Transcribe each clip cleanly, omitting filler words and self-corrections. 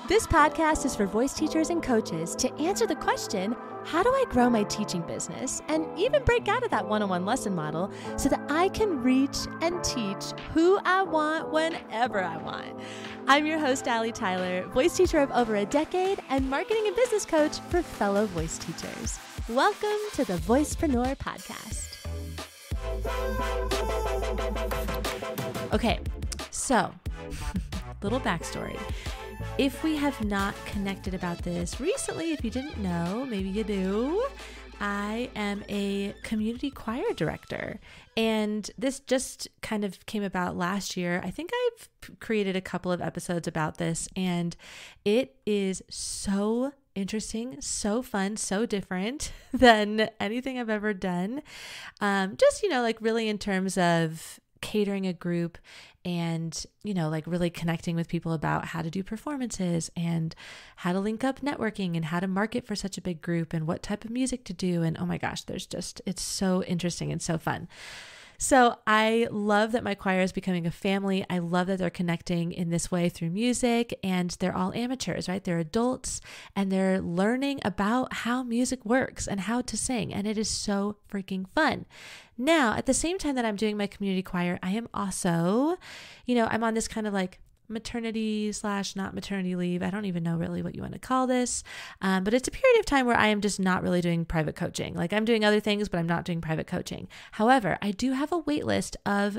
This podcast is for voice teachers and coaches to answer the question, how do I grow my teaching business and even break out of that one-on-one lesson model so that I can reach and teach who I want whenever I want? I'm your host, Allie Tyler, voice teacher of over a decade and marketing and business coach for fellow voice teachers. Welcome to the Voicepreneur podcast. Okay, so little backstory. If we have not connected about this recently, if you didn't know, maybe you do, I am a community choir director. And this just kind of came about last year. I think I've created a couple of episodes about this, and it is so interesting, so fun, so different than anything I've ever done. Just, like really in terms of catering a group and, like really connecting with people about how to do performances and how to link up networking and how to market for such a big group and what type of music to do. And oh my gosh, it's so interesting and so fun. So I love that my choir is becoming a family. I love that they're connecting in this way through music, and they're all amateurs, right? They're adults and they're learning about how music works and how to sing. And it is so freaking fun. Now, at the same time that I'm doing my community choir, I am also, I'm on this kind of like maternity / not maternity leave. I don't even know really what you want to call this. But it's a period of time where I am just not really doing private coaching. Like I'm doing other things, but I'm not doing private coaching. However, I do have a wait list of,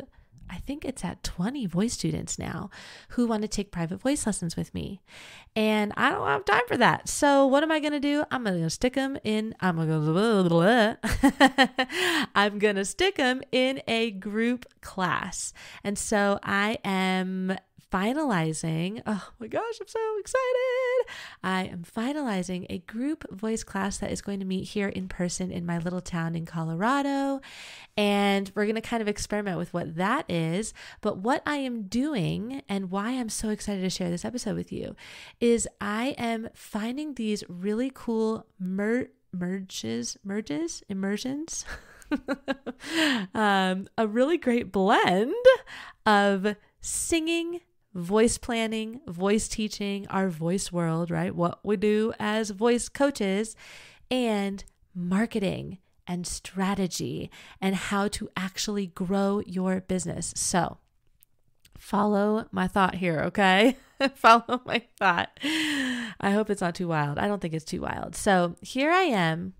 I think it's at 20 voice students now who want to take private voice lessons with me. And I don't have time for that. So what am I going to do? I'm going to stick them in a group class. And so I am finalizing, oh my gosh, I'm so excited. I am finalizing a group voice class that is going to meet here in person in my little town in Colorado. And we're going to kind of experiment with what that is. But what I am doing and why I'm so excited to share this episode with you is I am finding these really cool immersions, a really great blend of singing, voice planning, voice teaching, our voice world, right? What we do as voice coaches, and marketing and strategy and how to actually grow your business. So follow my thought here, okay? Follow my thought. I hope it's not too wild. I don't think it's too wild. So here I am.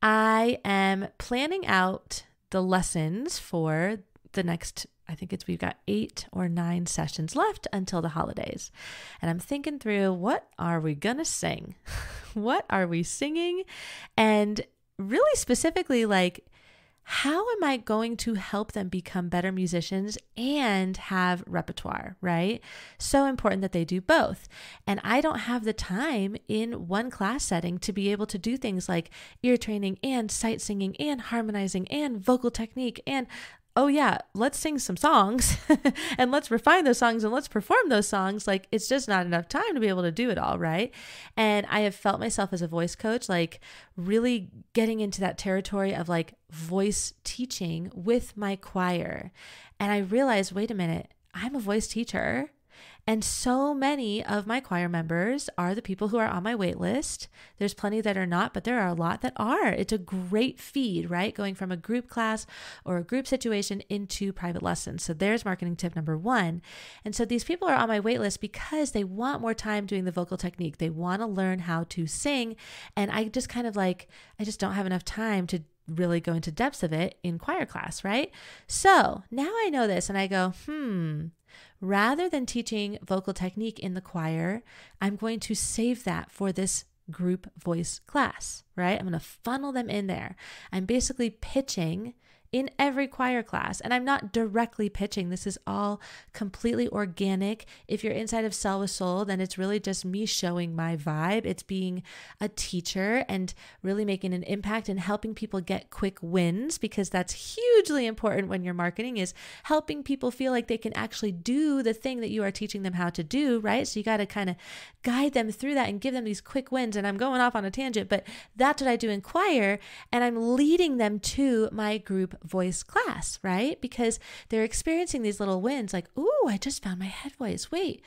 I am planning out the lessons for the next, we've got 8 or 9 sessions left until the holidays. And I'm thinking through, what are we going to sing? What are we singing? And really specifically, like, how am I going to help them become better musicians and have repertoire, right? So important that they do both. And I don't have the time in one class setting to be able to do things like ear training and sight singing and harmonizing and vocal technique and oh yeah, let's sing some songs and let's refine those songs and let's perform those songs. Like it's just not enough time to be able to do it all, right? And I have felt myself as a voice coach, like really getting into that territory of like voice teaching with my choir. And I realized, wait a minute, I'm a voice teacher. And so many of my choir members are the people who are on my wait list. There's plenty that are not, but there are a lot that are. It's a great feed, right? Going from a group class or a group situation into private lessons. So there's marketing tip number 1. And so these people are on my wait list because they want more time doing the vocal technique. They want to learn how to sing. And I just don't have enough time to really go into depths of it in choir class, right? So now I know this and I go, rather than teaching vocal technique in the choir, I'm going to save that for this group voice class, right? I'm going to funnel them in there. I'm basically pitching in every choir class. And I'm not directly pitching. This is all completely organic. If you're inside of Sell with Soul, then it's really just me showing my vibe. It's being a teacher and really making an impact and helping people get quick wins, because that's hugely important when you're marketing, is helping people feel like they can actually do the thing that you are teaching them how to do, right? So you got to kind of guide them through that and give them these quick wins. And I'm going off on a tangent, but that's what I do in choir. And I'm leading them to my group voice class, right? Because they're experiencing these little wins like, ooh, I just found my head voice. Wait,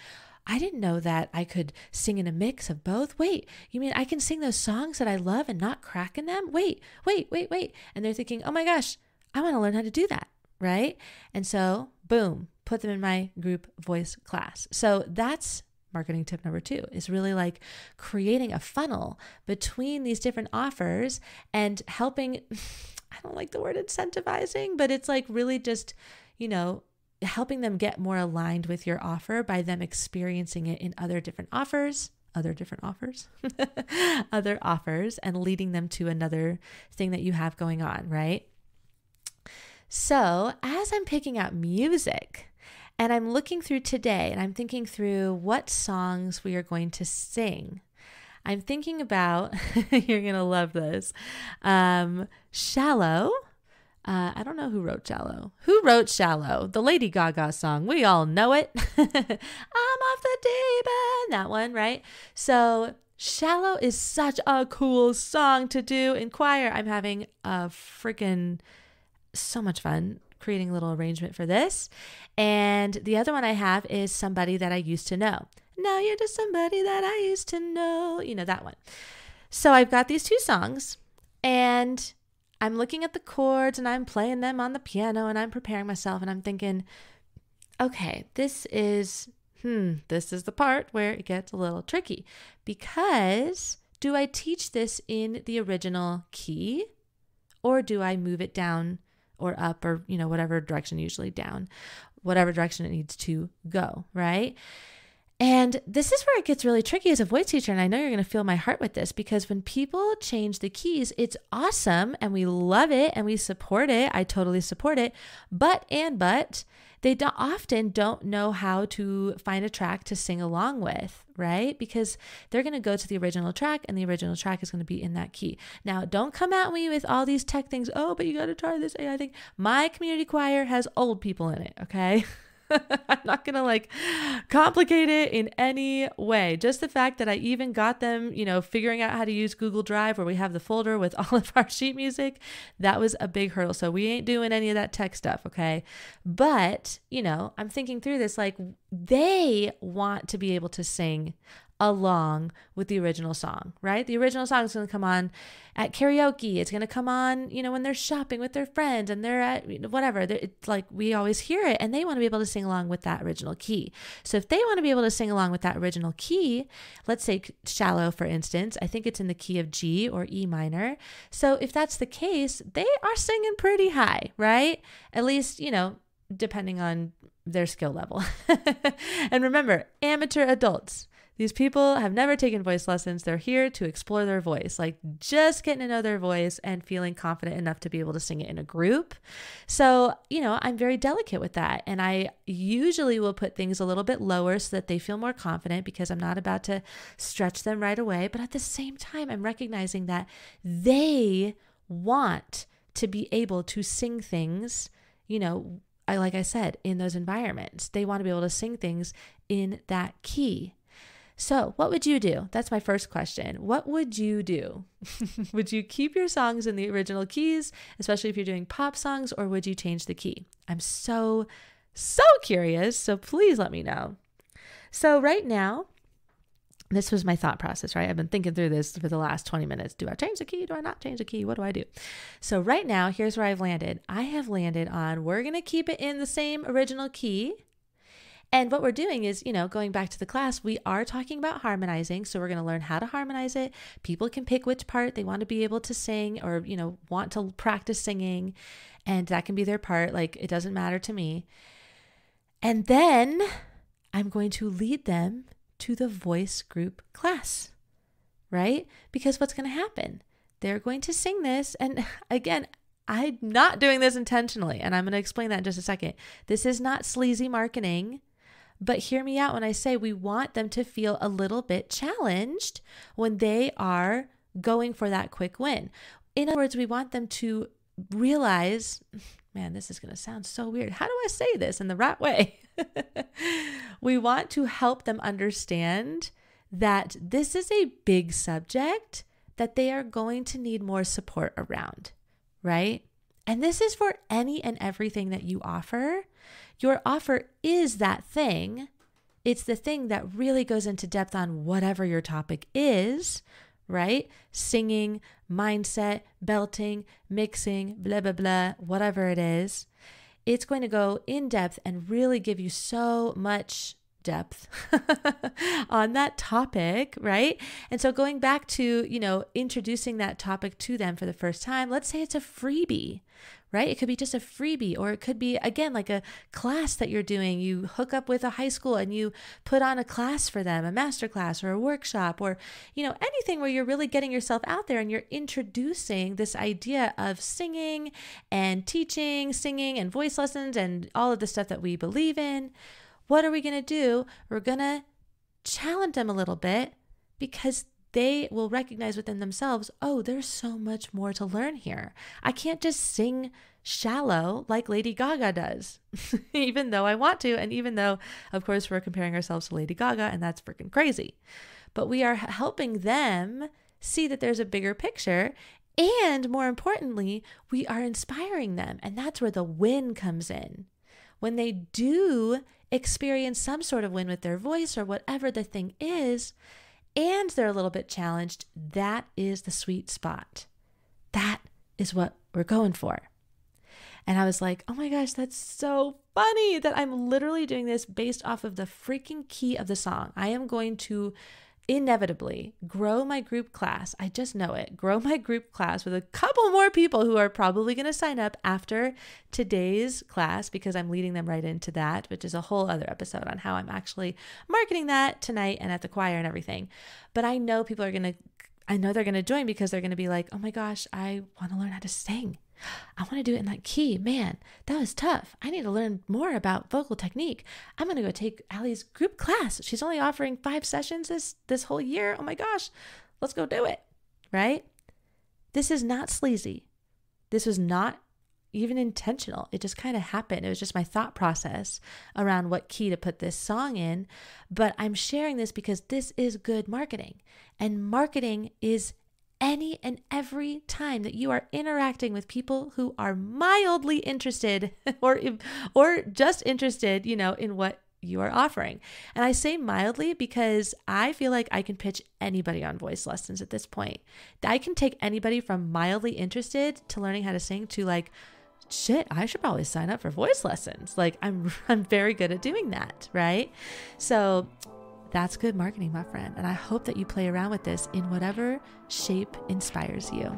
I didn't know that I could sing in a mix of both. Wait, you mean I can sing those songs that I love and not crack in them? Wait. And they're thinking, oh my gosh, I want to learn how to do that, right? And so, boom, put them in my group voice class. So that's marketing tip number 2, is really like creating a funnel between these different offers and helping, I don't like the word incentivizing, but it's like really just, helping them get more aligned with your offer by them experiencing it in other offers, and leading them to another thing that you have going on, right? So as I'm picking out music and I'm looking through today and I'm thinking through what songs we are going to sing, I'm thinking about, you're going to love this, Shallow. I don't know who wrote Shallow. Who wrote Shallow? The Lady Gaga song. We all know it. I'm off the deep end. That one, right? So Shallow is such a cool song to do in choir. I'm having so much fun creating a little arrangement for this. And the other one I have is Somebody That I Used to Know. Now you're just somebody that I used to know. That one. So I've got these 2 songs and I'm looking at the chords and I'm playing them on the piano and I'm preparing myself and I'm thinking, okay, this is the part where it gets a little tricky, because do I teach this in the original key or do I move it down or up or, whatever direction, usually down, whatever direction it needs to go, right? And this is where it gets really tricky as a voice teacher. And I know you're going to feel my heart with this, because when people change the keys, it's awesome and we love it and we support it. I totally support it. But they often don't know how to find a track to sing along with, right? Because they're going to go to the original track and the original track is going to be in that key. Now, don't come at me with all these tech things. Oh, but you got to try this AI thing. My community choir has old people in it, okay? I'm not going to complicate it in any way. Just the fact that I even got them, figuring out how to use Google Drive, where we have the folder with all of our sheet music, that was a big hurdle. So we ain't doing any of that tech stuff. Okay. But, I'm thinking through this, they want to be able to sing along with the original song, right? The original song is going to come on at karaoke. It's going to come on, when they're shopping with their friends and they're at whatever. It's like we always hear it and they want to be able to sing along with that original key. So if they want to be able to sing along with that original key, let's say Shallow, for instance, I think it's in the key of G or E minor. So if that's the case, they are singing pretty high, right? At least, depending on their skill level. And remember, amateur adults. These people have never taken voice lessons. They're here to explore their voice, just getting to know their voice and feeling confident enough to be able to sing it in a group. So, I'm very delicate with that. And I usually will put things a little bit lower so that they feel more confident, because I'm not about to stretch them right away. But at the same time, I'm recognizing that they want to be able to sing things, like I said, in those environments. They want to be able to sing things in that key. So what would you do? That's my first question. What would you do? Would you keep your songs in the original keys, especially if you're doing pop songs, or would you change the key? I'm so curious. So please let me know. So right now, this was my thought process, right? I've been thinking through this for the last 20 minutes. Do I change the key? Do I not change the key? What do I do? So right now, here's where I've landed. I have landed on, we're going to keep it in the same original key. And what we're doing is, going back to the class, we are talking about harmonizing. So we're going to learn how to harmonize it. People can pick which part they want to be able to sing or, want to practice singing. And that can be their part. It doesn't matter to me. And then I'm going to lead them to the voice group class, right? Because what's going to happen? They're going to sing this. And again, I'm not doing this intentionally. And I'm going to explain that in just a second. This is not sleazy marketing. But hear me out when I say we want them to feel a little bit challenged when they are going for that quick win. In other words, we want them to realize, man, this is going to sound so weird. How do I say this in the right way? We want to help them understand that this is a big subject that they are going to need more support around, right? And this is for any and everything that you offer. Your offer is that thing. It's the thing that really goes into depth on whatever your topic is, right? Singing, mindset, belting, mixing, blah, blah, blah, whatever it is. It's going to go in depth and really give you so much depth on that topic, right? And so going back to, introducing that topic to them for the first time, let's say it's a freebie, right? It could be just a freebie, or it could be, again, like a class that you're doing. You hook up with a high school and you put on a class for them, a master class or a workshop, or, anything where you're really getting yourself out there and you're introducing this idea of singing and teaching, singing and voice lessons and all of the stuff that we believe in. What are we going to do? We're going to challenge them a little bit, because they will recognize within themselves, oh, there's so much more to learn here. I can't just sing shallow like Lady Gaga does, even though I want to. And even though, of course, we're comparing ourselves to Lady Gaga, and that's freaking crazy. But we are helping them see that there's a bigger picture. And more importantly, we are inspiring them. And that's where the win comes in. When they do experience some sort of win with their voice or whatever the thing is, and they're a little bit challenged, that is the sweet spot. That is what we're going for. And I was like, oh my gosh, that's so funny that I'm literally doing this based off of the freaking key of the song. I am going to inevitably grow my group class. I just know it. Grow my group class with a couple more people who are probably going to sign up after today's class, because I'm leading them right into that, which is a whole other episode on how I'm actually marketing that tonight and at the choir and everything. But I know they're going to join, because they're going to be like, oh my gosh, I want to learn how to sing. I want to do it in that key. Man, that was tough. I need to learn more about vocal technique. I'm going to go take Allie's group class. She's only offering 5 sessions this whole year. Oh my gosh, let's go do it, right? This is not sleazy. This was not even intentional. It just kind of happened. It was just my thought process around what key to put this song in. But I'm sharing this because this is good marketing. And marketing is any and every time that you are interacting with people who are mildly interested or just interested, in what you are offering. And I say mildly because I feel like I can pitch anybody on voice lessons at this point. I can take anybody from mildly interested to learning how to sing to like, shit, I should probably sign up for voice lessons. Like I'm very good at doing that, right? So that's good marketing, my friend. And I hope that you play around with this in whatever shape inspires you.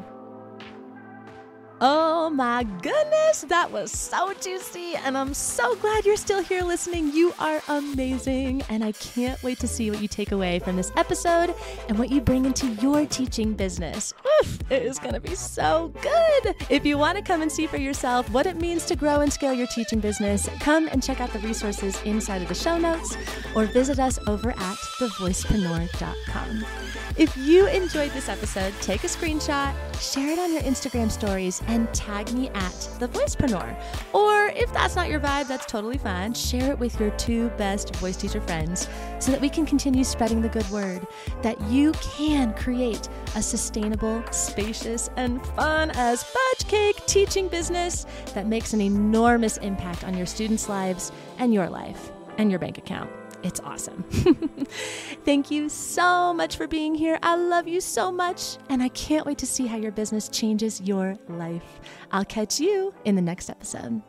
Oh my goodness, that was so juicy. And I'm so glad you're still here listening. You are amazing. And I can't wait to see what you take away from this episode and what you bring into your teaching business. Oof, it is going to be so good. If you want to come and see for yourself what it means to grow and scale your teaching business, come and check out the resources inside of the show notes or visit us over at thevoicepreneur.com. If you enjoyed this episode, take a screenshot, share it on your Instagram stories, and tag me at The Voicepreneur. Or if that's not your vibe, that's totally fine. Share it with your 2 best voice teacher friends so that we can continue spreading the good word that you can create a sustainable, spacious, and fun as fudge cake teaching business that makes an enormous impact on your students' lives and your life and your bank account. It's awesome. Thank you so much for being here. I love you so much, and I can't wait to see how your business changes your life. I'll catch you in the next episode.